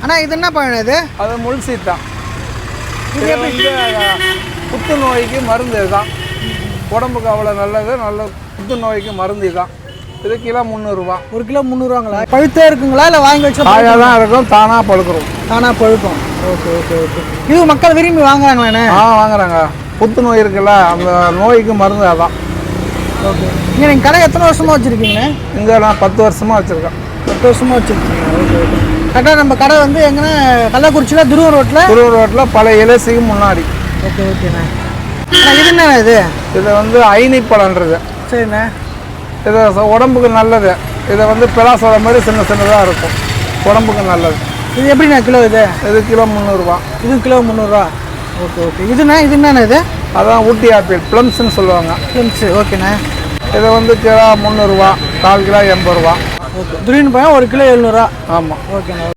ஆனால் இது என்ன பழம் இது? அது முள் சீத்தா. இது வந்து புத்துநோய்க்கு மருந்து இதுதான். உடம்புக்கு அவ்வளோ நல்லது. நல்ல புத்துநோய்க்கு மருந்து இதுதான். இது கிலோ 300 ரூபா. 1 கிலோ 300 பழுத்தே இருக்குங்களா இல்லை வாங்கி வச்சா? காயாக தான் இருக்கும், தானாக பழுக்கிறோம். தானாக பழுக்கும். Okay okay okay. இது மக்கள் விரும்பி வாங்குறாங்களாண்ணே? வாங்குறாங்க. புத்துநோய் இருக்குல்ல, அந்த நோய்க்கு மருந்து அதான். ஓகே. இங்கே நீங்கள் கடை எத்தனை வருஷமாக வச்சுருக்கீங்கண்ணே? இங்கே நான் 10 வருஷமாக வச்சுருக்கேன். 10 வருஷமாக வச்சுருக்கீங்க. Okay okay. கரெக்டாக நம்ம கடை வந்து எங்கன்னா கள்ளக்குறிச்சியில் துருவூர் ரோட்டில் பழைய இலசிக்கு முன்னாடி. ஓகே ஓகேண்ணே. இது என்ன இது? இது வந்து ஐனி பழன்றது. சரிண்ணே. இது உடம்புக்கு நல்லது. இதை வந்து பிளாசோட மாதிரி சின்னதாக இருக்கும், உடம்புக்கு நல்லது. இது எப்படிண்ணா கிலோ? இது கிலோ 300 ரூபா. இது கிலோ 300 ரூபா. Okay okay. இது என்னண்ணே இது? அதான் ஊட்டி ஆப்பிள், ப்ளம்ஸ்ன்னு சொல்லுவாங்க. ப்ளம்ஸு. ஓகேண்ணே. இது வந்து கிலோ 300 ரூபா, 4 கிலோ 80 ரூபா. ஓகே. துரியன் பழம் 1 கிலோ 700 ரூபா. ஆமாம். ஓகேண்ணா.